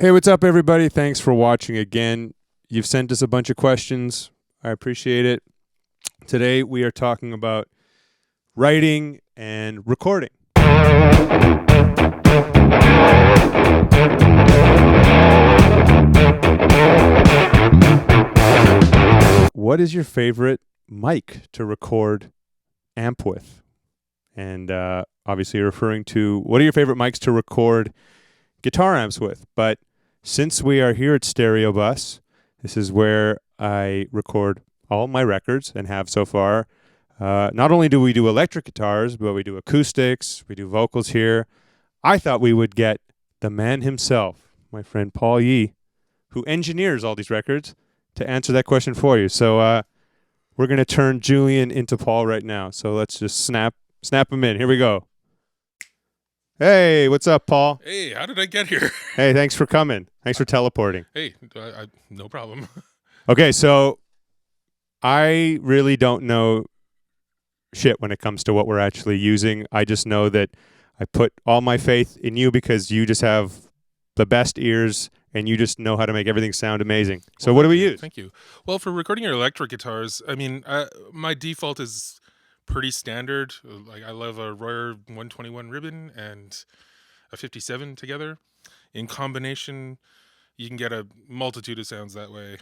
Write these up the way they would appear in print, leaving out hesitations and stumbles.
Hey, what's up, everybody? Thanks for watching again. You've sent us a bunch of questions. I appreciate it. Today, we are talking about writing and recording. What is your favorite mic to record amp with? And obviously, you're referring to what are your favorite mics to record guitar amps with? But since we are here at Stereobus, this is where I record all my records and have so far. Not only do we do electric guitars, but we do acoustics, we do vocals here. I thought we would get the man himself, my friend Paul Yee, who engineers all these records, to answer that question for you. So we're going to turn Julian into Paul right now. So let's just snap him in. Here we go. Hey, what's up, Paul? Hey, how did I get here? Hey, thanks for coming. Thanks for teleporting. Hey, no problem. Okay, so I really don't know shit when it comes to what we're actually using. I just know that I put all my faith in you because you just have the best ears and you just know how to make everything sound amazing. So what do we use? Thank you. Well, for recording your electric guitars, I mean, my default is pretty standard. Like I love a Royer 121 ribbon and a 57 together. In combination, you can get a multitude of sounds that way.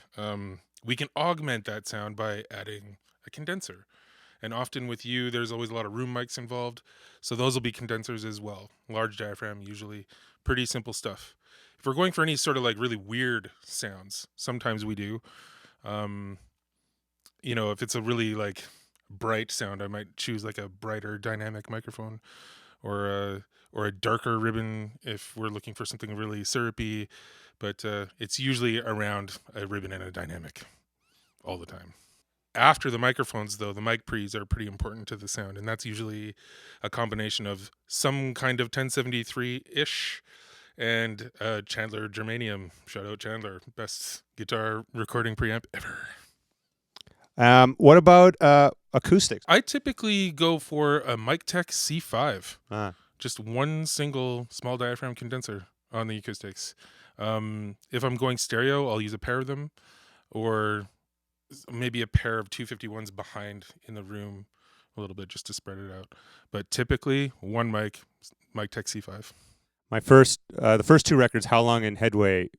We can augment that sound by adding a condenser. And often with you, there's always a lot of room mics involved. So those will be condensers as well. Large diaphragm, usually. Pretty simple stuff. If we're going for any sort of like really weird sounds, sometimes we do. If it's a really like bright sound, I might choose like a brighter dynamic microphone or a darker ribbon if we're looking for something really syrupy, but it's usually around a ribbon and a dynamic all the time. After the microphones, though, the mic pre's are pretty important to the sound, and that's usually a combination of some kind of 1073-ish and Chandler Germanium. Shout out Chandler, best guitar recording preamp ever. What about acoustics? I typically go for a MicTech C5. Just one single small diaphragm condenser on the acoustics. If I'm going stereo, I'll use a pair of them, or maybe a pair of 251s behind in the room a little bit just to spread it out. But typically, one mic, MicTech C5. The first two records, How Long and Headway,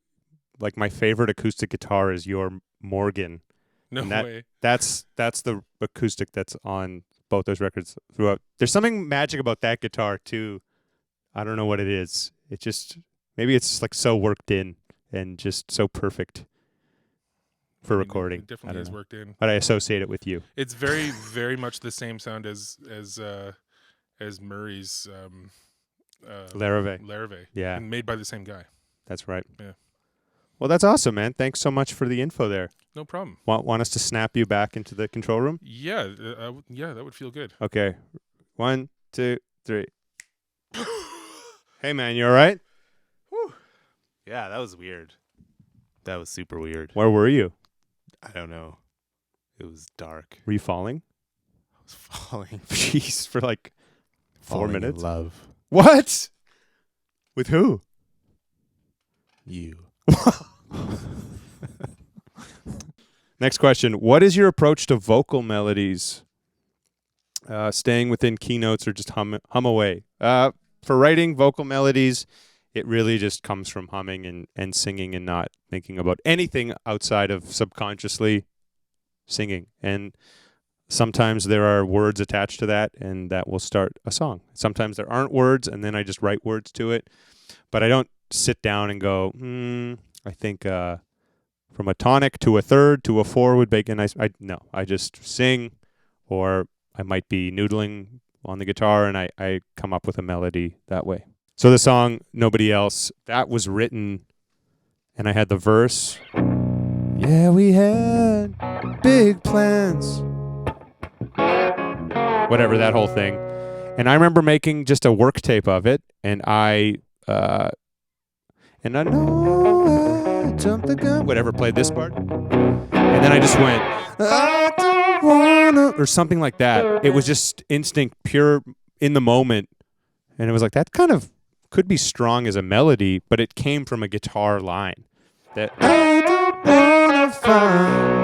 like my favorite acoustic guitar is your Morgan. No way. That's the acoustic that's on both those records throughout. There's something magic about that guitar too. I don't know what it is. It just maybe it's just like so worked in and just so perfect for recording. It definitely is worked in. But I associate it with you. It's very, very much the same sound as Murray's Larrivee. Yeah. And made by the same guy. That's right. Yeah. Well, that's awesome, man. Thanks so much for the info there. No problem. Want us to snap you back into the control room? Yeah, that would feel good. Okay. 1, 2, 3. Hey, man, you all right? Whew. Yeah, that was weird. That was super weird. Where were you? I don't know. It was dark. Were you falling? I was falling. Jeez, for like 4 minutes? In love. What? With who? You. Next question. What is your approach to vocal melodies? Staying within keynotes or just hum away? For writing vocal melodies, it really just comes from humming and singing and not thinking about anything outside of subconsciously singing. And sometimes there are words attached to that, and that will start a song. Sometimes there aren't words, and then I just write words to it. But I don't sit down and go, I think from a tonic to a third to a four would make a nice... No, I just sing, or I might be noodling on the guitar, and I come up with a melody that way. So the song, Nobody Else, that was written, and I had the verse. Yeah, we had big plans. Whatever, that whole thing. And I remember making just a work tape of it, and I know I jumped the gun. Whatever, played this part. And then I just went, I don't wanna, or something like that. It was just instinct, pure in the moment. And it was like, that kind of could be strong as a melody, but it came from a guitar line. That I don't wanna find.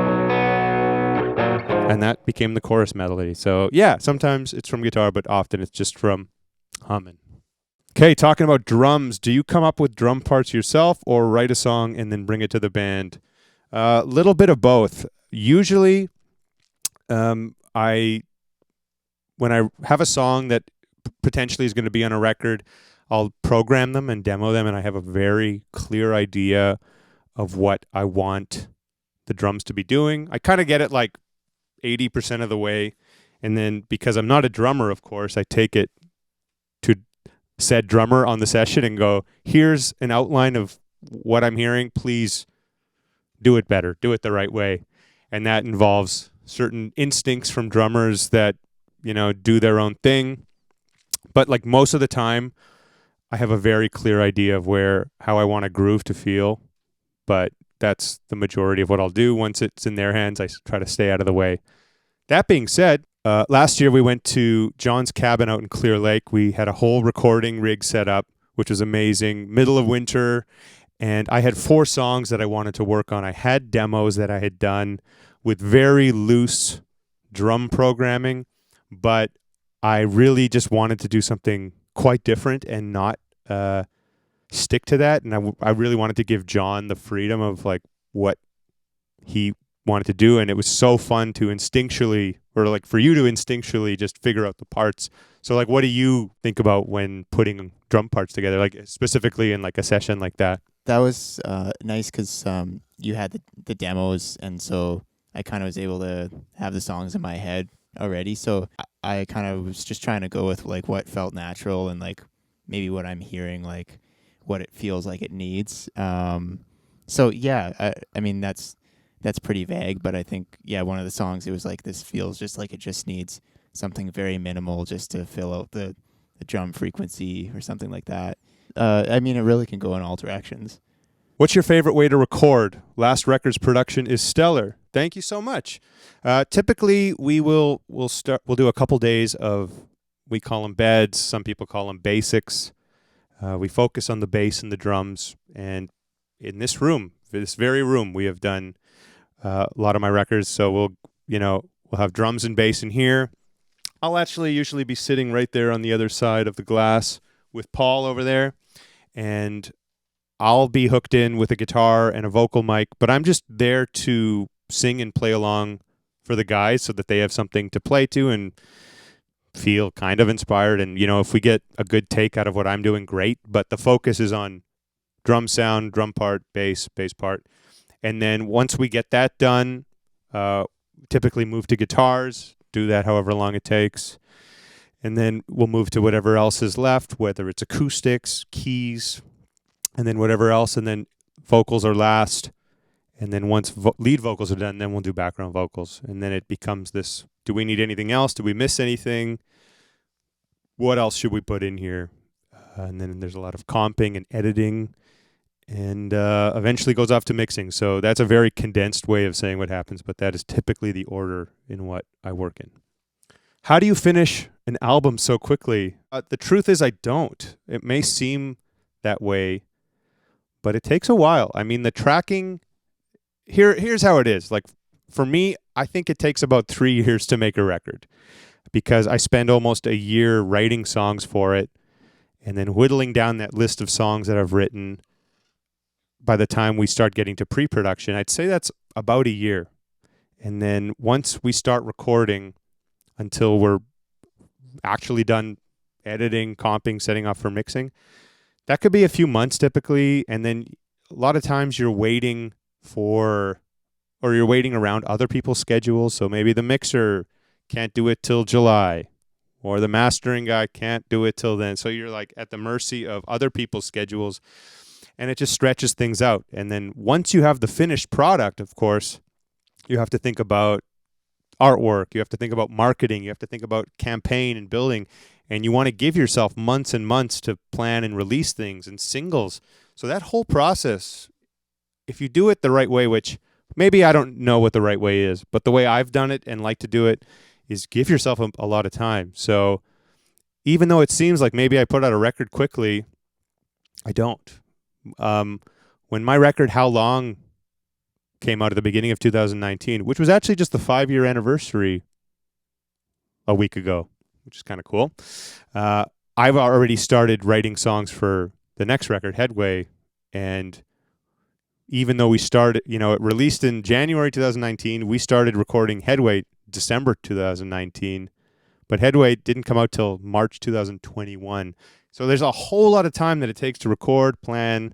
And that became the chorus melody. So yeah, sometimes it's from guitar, but often it's just from humming. Okay, talking about drums, do you come up with drum parts yourself or write a song and then bring it to the band? A little bit of both. Usually, when I have a song that potentially is going to be on a record, I'll program them and demo them, and I have a very clear idea of what I want the drums to be doing. I kind of get it like 80% of the way, and then because I'm not a drummer, of course, I take it to said drummer on the session and go, here's an outline of what I'm hearing. Please do it better. Do it the right way. And that involves certain instincts from drummers that, do their own thing. But like most of the time, I have a very clear idea of how I want a groove to feel. But that's the majority of what I'll do. Once it's in their hands, I try to stay out of the way. That being said, last year we went to John's cabin out in Clear Lake. We had a whole recording rig set up, which was amazing. Middle of winter, and I had 4 songs that I wanted to work on. I had demos that I had done with very loose drum programming, but I really just wanted to do something quite different and not stick to that. And I really wanted to give John the freedom of like what he wanted to do, and it was so fun to instinctually, or like for you to instinctually just figure out the parts. So like, what do you think about when putting drum parts together, like specifically in like a session like that? That was nice because you had the demos, and so I kind of was able to have the songs in my head already. So I kind of was just trying to go with like what felt natural and like maybe what I'm hearing, like what it feels like it needs. So yeah, I mean that's pretty vague, but I think one of the songs, it was like, this feels just like it just needs something very minimal just to fill out the drum frequency or something like that. I mean, it really can go in all directions. What's your favorite way to record? Last record's production is stellar. Thank you so much. Typically, we'll do a couple days of, we call them beds. Some people call them basics. We focus on the bass and the drums. And in this very room, we have done a lot of my records. So we'll have drums and bass in here. I'll actually usually be sitting right there on the other side of the glass with Paul over there, and I'll be hooked in with a guitar and a vocal mic, but I'm just there to sing and play along for the guys so that they have something to play to and feel kind of inspired. And, if we get a good take out of what I'm doing, great, but the focus is on drum sound, drum part, bass part. And then once we get that done, typically move to guitars, do that however long it takes. And then we'll move to whatever else is left, whether it's acoustics, keys, and then whatever else. And then vocals are last. And then once lead vocals are done, then we'll do background vocals. And then it becomes this, do we need anything else? Do we miss anything? What else should we put in here? And then there's a lot of comping and editing. And eventually goes off to mixing. So that's a very condensed way of saying what happens, but that is typically the order in what I work in. How do you finish an album so quickly? The truth is I don't. It may seem that way, but it takes a while. I mean, the tracking, here's how it is. Like for me, I think it takes about 3 years to make a record because I spend almost a year writing songs for it and then whittling down that list of songs that I've written. By the time we start getting to pre-production, I'd say that's about a year. And then once we start recording until we're actually done editing, comping, setting up for mixing, that could be a few months typically. And then a lot of times you're waiting around other people's schedules. So maybe the mixer can't do it till July, or the mastering guy can't do it till then. So you're like at the mercy of other people's schedules. And it just stretches things out. And then once you have the finished product, of course, you have to think about artwork. You have to think about marketing. You have to think about campaign and building. And you want to give yourself months and months to plan and release things and singles. So that whole process, if you do it the right way, which maybe I don't know what the right way is, but the way I've done it and like to do it is give yourself a lot of time. So even though it seems like maybe I put out a record quickly, I don't. When my record How Long came out at the beginning of 2019, which was actually just the 5-year anniversary a week ago, which is kind of cool. I've already started writing songs for the next record, Headway, and even though we started, it released in January 2019, we started recording Headway December 2019, but Headway didn't come out till March 2021. So there's a whole lot of time that it takes to record, plan.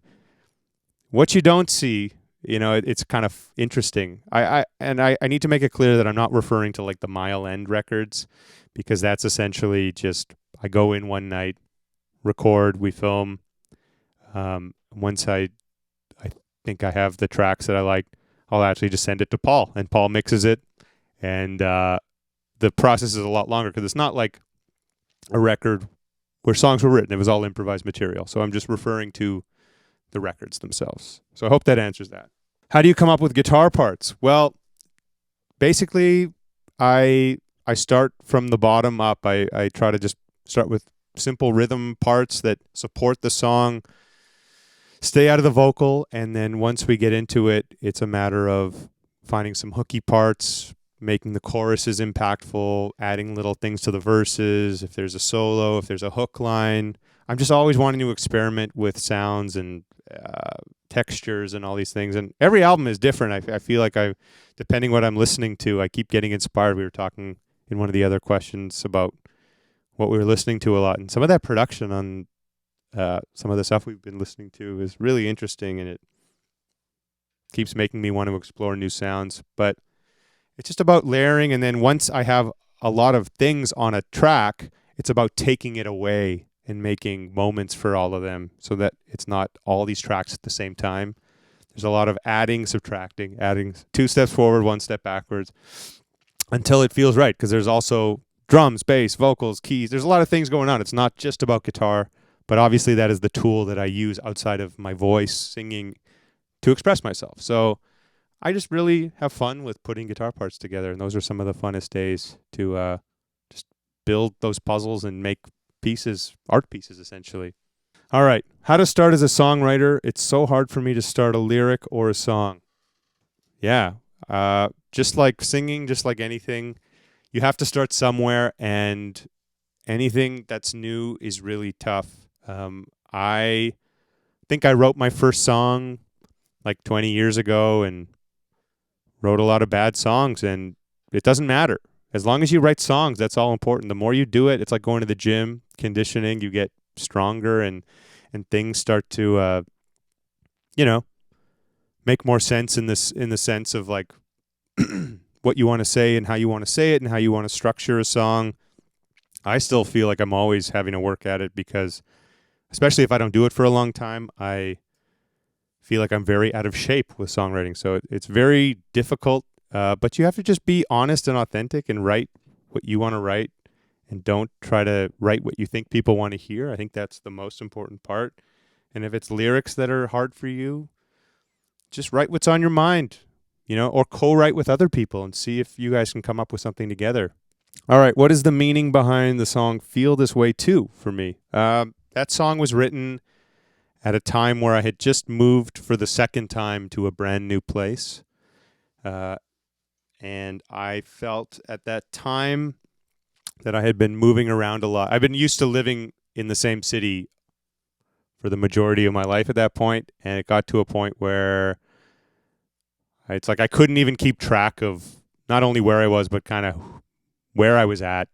What you don't see, it's kind of interesting. I need to make it clear that I'm not referring to like the Mile End records, because that's essentially just I go in one night, record, we film. Once I think I have the tracks that I like, I'll actually just send it to Paul, and Paul mixes it. And the process is a lot longer because it's not like a record where songs were written. It was all improvised material. So I'm just referring to the records themselves. So I hope that answers that. How do you come up with guitar parts? Well, basically, I start from the bottom up. I try to just start with simple rhythm parts that support the song, stay out of the vocal, and then once we get into it, it's a matter of finding some hooky parts, making the choruses impactful, adding little things to the verses, if there's a solo, if there's a hook line. I'm just always wanting to experiment with sounds and textures and all these things. And every album is different. I feel like depending what I'm listening to, I keep getting inspired. We were talking in one of the other questions about what we were listening to a lot. And some of that production on some of the stuff we've been listening to is really interesting, and it keeps making me want to explore new sounds. But it's just about layering, and then once I have a lot of things on a track, it's about taking it away and making moments for all of them so that it's not all these tracks at the same time. There's a lot of adding, subtracting, adding 2 steps forward, 1 step backwards until it feels right, because there's also drums, bass, vocals, keys. There's a lot of things going on. It's not just about guitar, but obviously that is the tool that I use outside of my voice, singing, to express myself. So I just really have fun with putting guitar parts together, and those are some of the funnest days to just build those puzzles and make pieces, art pieces, essentially. All right, how to start as a songwriter. It's so hard for me to start a lyric or a song. Yeah, just like singing, just like anything, you have to start somewhere, and anything that's new is really tough. I think I wrote my first song like 20 years ago and wrote a lot of bad songs, and it doesn't matter. As long as you write songs, that's all important. The more you do it, it's like going to the gym, conditioning, you get stronger, and things start to, make more sense in the sense of like what you want to say and how you want to say it and how you want to structure a song. I still feel like I'm always having to work at it because, especially if I don't do it for a long time, I feel like I'm very out of shape with songwriting. So it's very difficult, but you have to just be honest and authentic and write what you want to write, and don't try to write what you think people want to hear. I think that's the most important part. And if it's lyrics that are hard for you, just write what's on your mind, or co-write with other people and see if you guys can come up with something together. All right, what is the meaning behind the song Feel This Way Too for me? That song was written at a time where I had just moved for the second time to a brand new place. And I felt at that time that I had been moving around a lot. I've been used to living in the same city for the majority of my life at that point, and it got to a point where it's like I couldn't even keep track of not only where I was, but kind of where I was at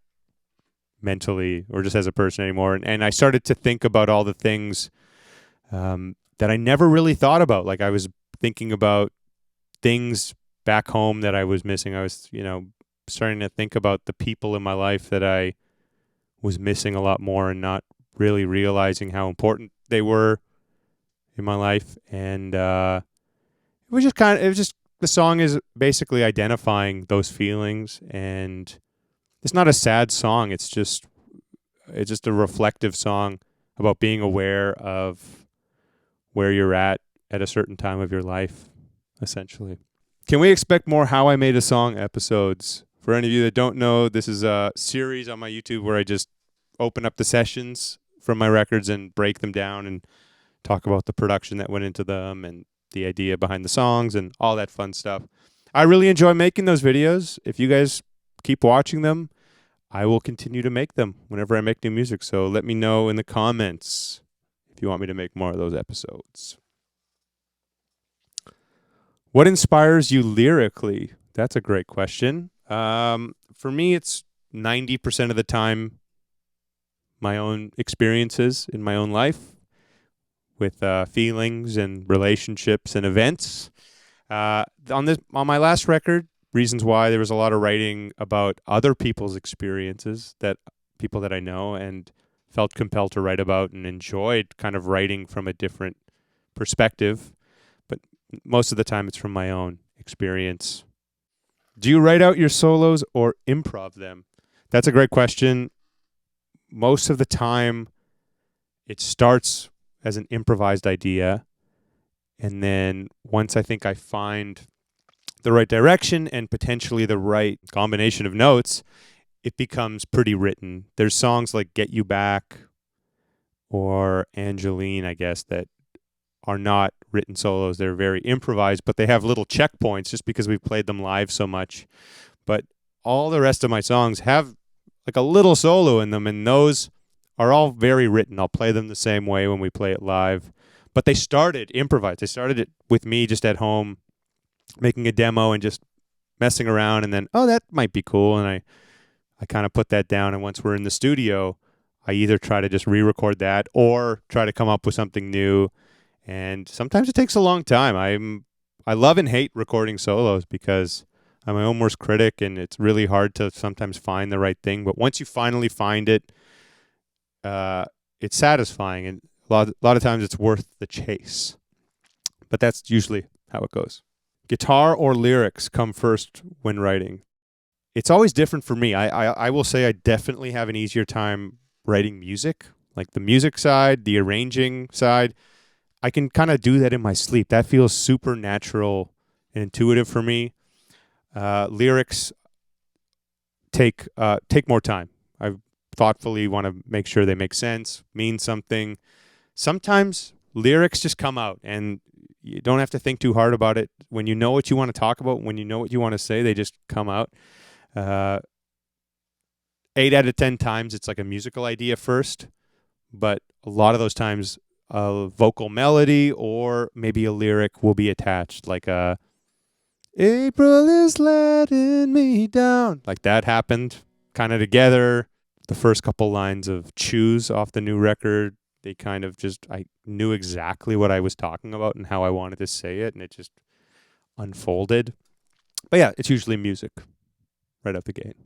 mentally or just as a person anymore. And I started to think about all the things that I never really thought about. Like I was thinking about things back home that I was missing. I was, starting to think about the people in my life that I was missing a lot more and not really realizing how important they were in my life. And it was just the song is basically identifying those feelings, and it's not a sad song. It's just a reflective song about being aware of where you're at a certain time of your life, essentially. Can we expect more How I Made a Song episodes? For any of you that don't know, this is a series on my YouTube where I just open up the sessions from my records and break them down and talk about the production that went into them and the idea behind the songs and all that fun stuff. I really enjoy making those videos. If you guys keep watching them, I will continue to make them whenever I make new music. So let me know in the comments if you want me to make more of those episodes. What inspires you lyrically? That's a great question. For me, it's 90% of the time my own experiences in my own life with feelings and relationships and events. On my last record, Reasons Why, there was a lot of writing about other people's experiences, that people that I know, and felt compelled to write about and enjoyed kind of writing from a different perspective. But most of the time it's from my own experience. Do you write out your solos or improv them? That's a great question. Most of the time it starts as an improvised idea, and then once I think I find the right direction and potentially the right combination of notes, it becomes pretty written. There's songs like Get You Back or Angeline, I guess, that are not written solos. They're very improvised, but they have little checkpoints just because we've played them live so much. But all the rest of my songs have like a little solo in them, and those are all very written. I'll play them the same way when we play it live. But they started improvised. They started it with me just at home making a demo and just messing around, and then, oh, that might be cool. And I kind of put that down, and once we're in the studio, I either try to just re-record that or try to come up with something new. And sometimes it takes a long time. I love and hate recording solos because I'm my own worst critic, and it's really hard to sometimes find the right thing. But once you finally find it, it's satisfying, and a lot of times it's worth the chase. But that's usually how it goes. Guitar or lyrics come first when writing? It's always different for me. I will say I definitely have an easier time writing music, like the music side, the arranging side. I can kind of do that in my sleep. That feels super natural and intuitive for me. Lyrics take more time. I thoughtfully want to make sure they make sense, mean something. Sometimes lyrics just come out, and you don't have to think too hard about it. When you know what you want to talk about, when you know what you want to say, they just come out. 8 out of 10 times, it's like a musical idea first, but a lot of those times, a vocal melody or maybe a lyric will be attached, like April is letting me down. Like that happened kind of together. The first couple lines of Choose off the new record, they kind of just, I knew exactly what I was talking about and how I wanted to say it, and it just unfolded. But yeah, it's usually music right out the gate.